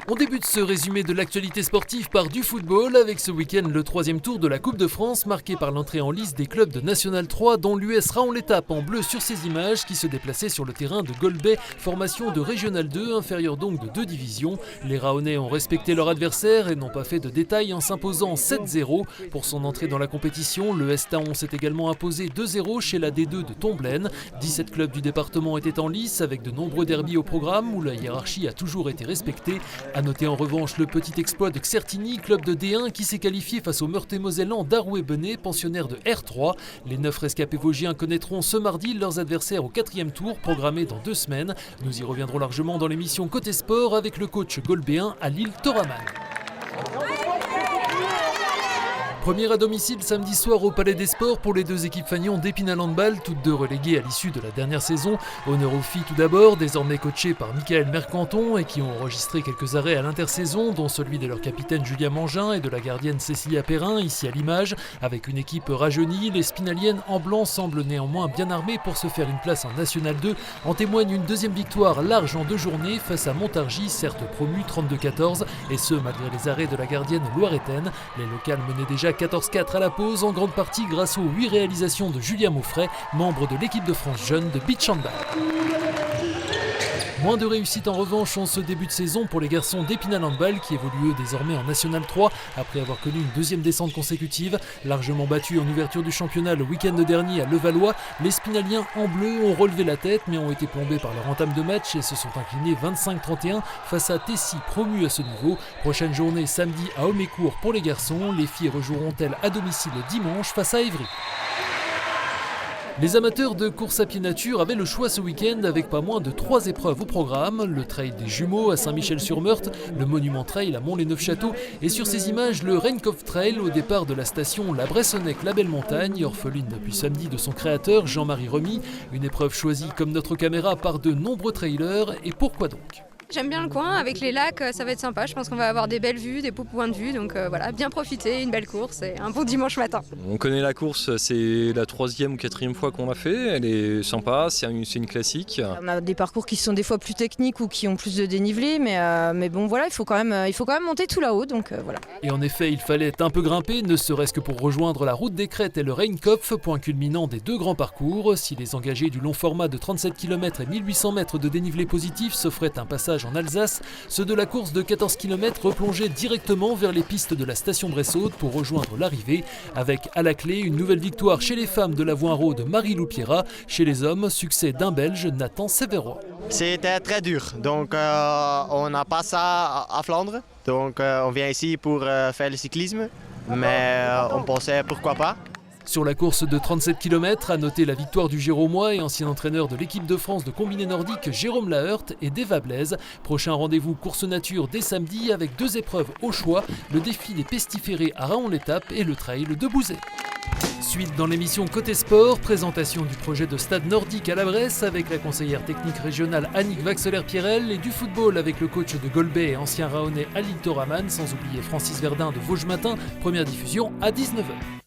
On débute ce résumé de l'actualité sportive par du football avec ce week-end le troisième tour de la Coupe de France marqué par l'entrée en lice des clubs de National 3 dont l'US Raon-l'Étape en bleu sur ces images qui se déplaçaient sur le terrain de Golbey, formation de Régional 2, inférieure donc de 2 divisions. Les Raonais ont respecté leur adversaire et n'ont pas fait de détails en s'imposant 7-0. Pour son entrée dans la compétition, le S-Taon s'est également imposé 2-0 chez la D2 de Tomblaine. 17 clubs du département étaient en lice avec de nombreux derbys au programme où la hiérarchie a toujours été respectée. A noter en revanche le petit exploit de Xertini, club de D1 qui s'est qualifié face au Meurthe-et-Mosellan d'Arouet-Benet, pensionnaire de R3. Les 9 rescapés vosgiens connaîtront ce mardi leurs adversaires au 4e tour, programmé dans 2 semaines. Nous y reviendrons largement dans l'émission Côté Sport avec le coach golbéen Halil Toraman. Première à domicile samedi soir au Palais des Sports pour les deux équipes fanions d'Épinal Handball, toutes deux reléguées à l'issue de la dernière saison. Honneur aux filles tout d'abord, désormais coachées par Michael Mercanton et qui ont enregistré quelques arrêts à l'intersaison, dont celui de leur capitaine Julia Mangin et de la gardienne Cécilia Perrin, ici à l'image. Avec une équipe rajeunie, les Spinaliennes en blanc semblent néanmoins bien armées pour se faire une place en National 2. En témoigne une deuxième victoire large en 2 journées face à Montargis, certes promu 32-14, et ce malgré les arrêts de la gardienne loiretaine. Les locales menaient déjà 14-4 à la pause, en grande partie grâce aux 8 réalisations de Julien Mauffret, membre de l'équipe de France jeune de beach handball. Moins de réussite en revanche en ce début de saison pour les garçons d'Épinal Handball qui évoluent eux désormais en National 3 après avoir connu une deuxième descente consécutive. Largement battus en ouverture du championnat le week-end dernier à Levallois, les Spinaliens en bleu ont relevé la tête mais ont été plombés par leur entame de match et se sont inclinés 25-31 face à Tessy promu à ce niveau. Prochaine journée samedi à Homécourt pour les garçons, les filles rejoueront-elles à domicile dimanche face à Évry. Les amateurs de course à pied nature avaient le choix ce week-end avec pas moins de 3 épreuves au programme. Le trail des Jumeaux à Saint-Michel-sur-Meurthe, le Monument Trail à Mont-les-Neufs-Châteaux et sur ces images le Reinkopf Trail au départ de la station La Bressonnec-La Belle Montagne, orpheline depuis samedi de son créateur Jean-Marie Remy. Une épreuve choisie comme notre caméra par de nombreux trailers et pourquoi donc ? J'aime bien le coin, avec les lacs, ça va être sympa. Je pense qu'on va avoir des belles vues, des beaux points de vue. Donc voilà, bien profiter, une belle course et un bon dimanche matin. On connaît la course, c'est la 3e ou 4e fois qu'on l'a fait. Elle est sympa, c'est une classique. On a des parcours qui sont des fois plus techniques ou qui ont plus de dénivelé, mais bon voilà, il faut quand même monter tout là-haut. Donc voilà. Et en effet, il fallait un peu grimper, ne serait-ce que pour rejoindre la route des Crêtes et le Reinkopf, point culminant des 2 grands parcours. Si les engagés du long format de 37 km et 1800 mètres de dénivelé positif s'offraient un passage en Alsace, ceux de la course de 14 km replongeaient directement vers les pistes de la station Bressaude pour rejoindre l'arrivée, avec à la clé une nouvelle victoire chez les femmes de la Voinrot de Marie-Lou Pierrat, chez les hommes, succès d'un Belge, Nathan Sévérois. C'était très dur, donc on n'a pas ça à Flandre, donc on vient ici pour faire le cyclisme, mais on pensait pourquoi pas. Sur la course de 37 km, à noter la victoire du Géromois et ancien entraîneur de l'équipe de France de combiné nordique Jérôme Laheurte et d'Eva Blaise. Prochain rendez-vous course nature dès samedi avec 2 épreuves au choix, le défi des pestiférés à Raon-l'Étape et le trail de Bouzet. Suite dans l'émission Côté Sport, présentation du projet de stade nordique à la Bresse avec la conseillère technique régionale Annick Vaxeler-Pierrel et du football avec le coach de Golbey et ancien Raonais Halil Toraman, sans oublier Francis Verdun de Vosges Matin, première diffusion à 19h.